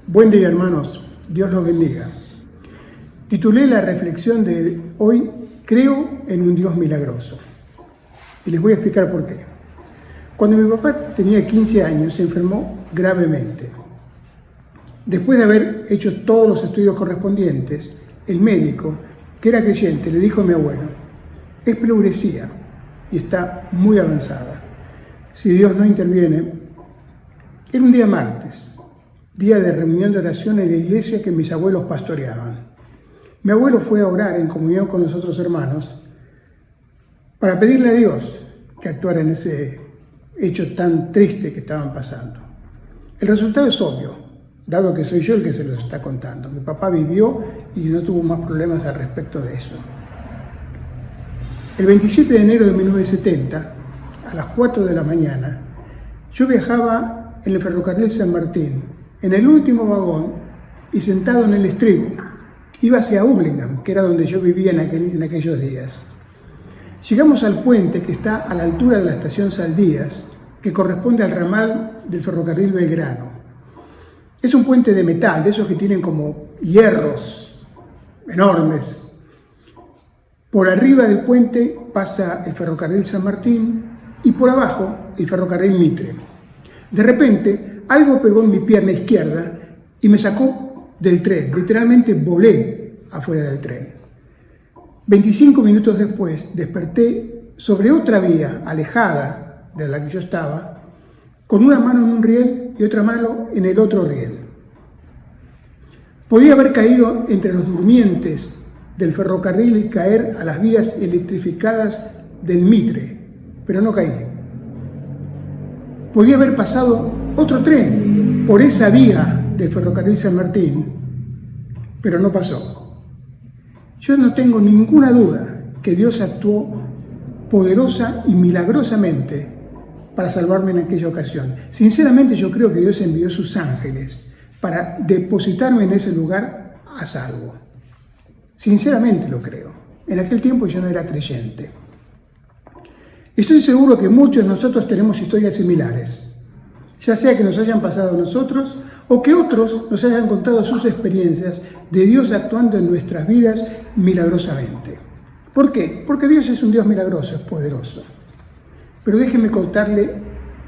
Buen día, hermanos. Dios los bendiga. Titulé la reflexión de hoy, Creo en un Dios milagroso. Y les voy a explicar por qué. Cuando mi papá tenía 15 años, se enfermó gravemente. Después de haber hecho todos los estudios correspondientes, el médico, que era creyente, le dijo a mi abuelo: es pleuresía y está muy avanzada. Si Dios no interviene. Era un día martes, día de reunión de oración en la iglesia que mis abuelos pastoreaban. Mi abuelo fue a orar en comunión con los otros hermanos para pedirle a Dios que actuara en ese hecho tan triste que estaban pasando. El resultado es obvio, dado que soy yo el que se los está contando. Mi papá vivió y no tuvo más problemas al respecto de eso. El 27 de enero de 1970, a las 4 de la mañana, yo viajaba en el ferrocarril San Martín, en el último vagón y sentado en el estribo. Iba hacia Hurlingham, que era donde yo vivía en aquellos días. Llegamos al puente que está a la altura de la estación Saldías, que corresponde al ramal del ferrocarril Belgrano. Es un puente de metal, de esos que tienen como hierros enormes. Por arriba del puente pasa el ferrocarril San Martín y por abajo el ferrocarril Mitre. De repente, algo pegó en mi pierna izquierda y me sacó del tren. Literalmente volé afuera del tren. 25 minutos después, desperté sobre otra vía alejada de la que yo estaba, con una mano en un riel y otra mano en el otro riel. Podía haber caído entre los durmientes del ferrocarril y caer a las vías electrificadas del Mitre, pero no caí. Podía haber pasado otro tren por esa vía del ferrocarril San Martín, pero no pasó. Yo no tengo ninguna duda que Dios actuó poderosa y milagrosamente para salvarme en aquella ocasión. Sinceramente, yo creo que Dios envió sus ángeles para depositarme en ese lugar a salvo. Sinceramente lo creo. En aquel tiempo yo no era creyente. Estoy seguro que muchos de nosotros tenemos historias similares, ya sea que nos hayan pasado a nosotros o que otros nos hayan contado sus experiencias de Dios actuando en nuestras vidas milagrosamente. ¿Por qué? Porque Dios es un Dios milagroso, es poderoso. Pero déjenme contarle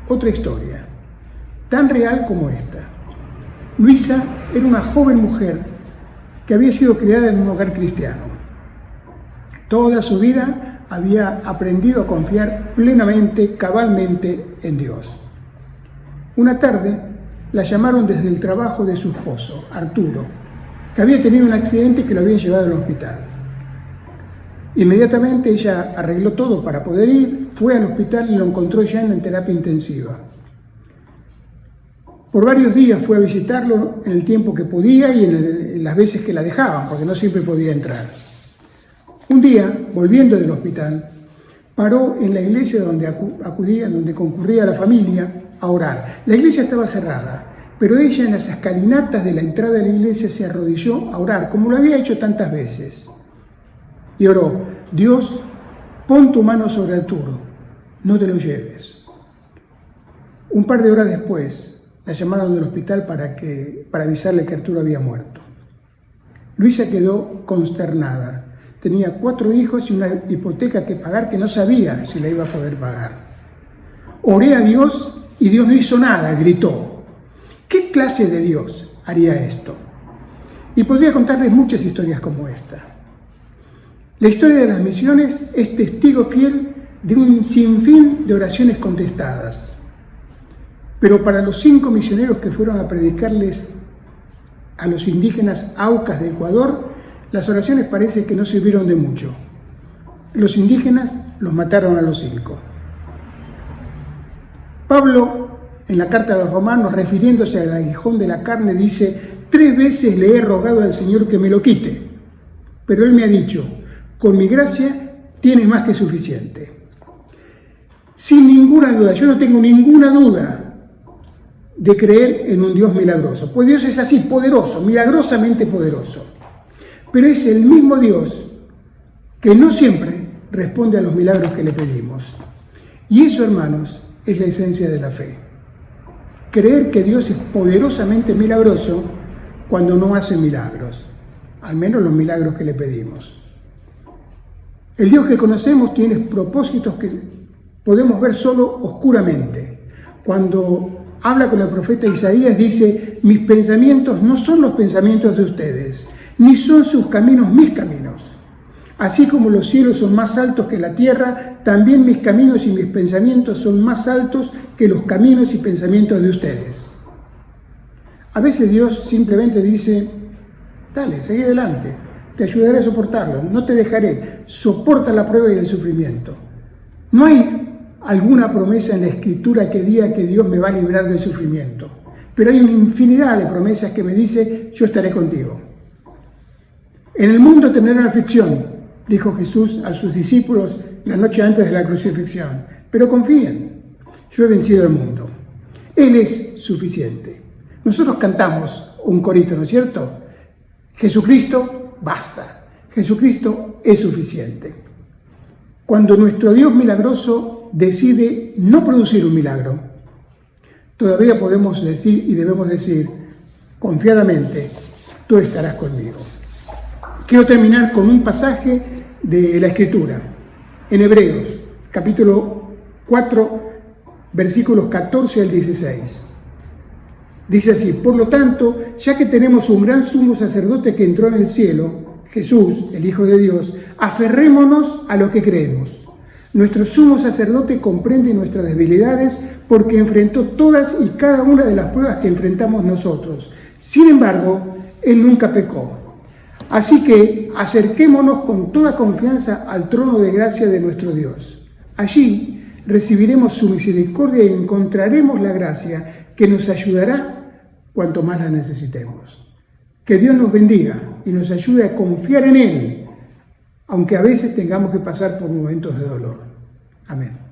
otra historia, tan real como esta. Luisa era una joven mujer que había sido criada en un hogar cristiano. Toda su vida había aprendido a confiar plenamente, cabalmente en Dios. Una tarde la llamaron desde el trabajo de su esposo, Arturo, que había tenido un accidente y que lo habían llevado al hospital. Inmediatamente ella arregló todo para poder ir, fue al hospital y lo encontró ya en terapia intensiva. Por varios días fue a visitarlo en el tiempo que podía y en las veces que la dejaban, porque no siempre podía entrar. Un día, volviendo del hospital, paró en la iglesia donde concurría la familia a orar. La iglesia estaba cerrada, pero ella en las escalinatas de la entrada de la iglesia se arrodilló a orar, como lo había hecho tantas veces. Y oró: Dios, pon tu mano sobre Arturo, no te lo lleves. Un par de horas después, la llamaron del hospital para avisarle que Arturo había muerto. Luisa quedó consternada. Tenía 4 hijos y una hipoteca que pagar que no sabía si la iba a poder pagar. Oré a Dios y Dios no hizo nada, gritó. ¿Qué clase de Dios haría esto? Y podría contarles muchas historias como esta. La historia de las misiones es testigo fiel de un sinfín de oraciones contestadas. Pero para los 5 misioneros que fueron a predicarles a los indígenas Aucas de Ecuador, las oraciones parece que no sirvieron de mucho. Los indígenas los mataron a los 5. Pablo, en la carta a los romanos, refiriéndose al aguijón de la carne, dice: 3 veces le he rogado al Señor que me lo quite, pero Él me ha dicho: con mi gracia tienes más que suficiente. Sin ninguna duda, yo no tengo ninguna duda de creer en un Dios milagroso, pues Dios es así, poderoso, milagrosamente poderoso. Pero es el mismo Dios que no siempre responde a los milagros que le pedimos. Y eso, hermanos, es la esencia de la fe. Creer que Dios es poderosamente milagroso cuando no hace milagros, al menos los milagros que le pedimos. El Dios que conocemos tiene propósitos que podemos ver solo oscuramente. Cuando habla con el profeta Isaías dice: mis pensamientos no son los pensamientos de ustedes, ni son sus caminos mis caminos. Así como los cielos son más altos que la tierra, también mis caminos y mis pensamientos son más altos que los caminos y pensamientos de ustedes. A veces Dios simplemente dice: dale, seguí adelante, te ayudaré a soportarlo, no te dejaré, soporta la prueba y el sufrimiento. No hay alguna promesa en la Escritura que diga que Dios me va a librar del sufrimiento, pero hay una infinidad de promesas que me dice: yo estaré contigo. En el mundo tendrán aflicción, dijo Jesús a sus discípulos la noche antes de la crucifixión, pero confíen, yo he vencido el mundo. Él es suficiente. Nosotros cantamos un corito, ¿no es cierto? Jesucristo basta, Jesucristo es suficiente. Cuando nuestro Dios milagroso decide no producir un milagro, todavía podemos decir y debemos decir confiadamente: tú estarás conmigo. Quiero terminar con un pasaje de la Escritura, en Hebreos, capítulo 4, versículos 14 al 16. Dice así: por lo tanto, ya que tenemos un gran sumo sacerdote que entró en el cielo, Jesús, el Hijo de Dios, aferrémonos a lo que creemos. Nuestro sumo sacerdote comprende nuestras debilidades porque enfrentó todas y cada una de las pruebas que enfrentamos nosotros. Sin embargo, Él nunca pecó. Así que acerquémonos con toda confianza al trono de gracia de nuestro Dios. Allí recibiremos su misericordia y encontraremos la gracia que nos ayudará cuanto más la necesitemos. Que Dios nos bendiga y nos ayude a confiar en Él, aunque a veces tengamos que pasar por momentos de dolor. Amén.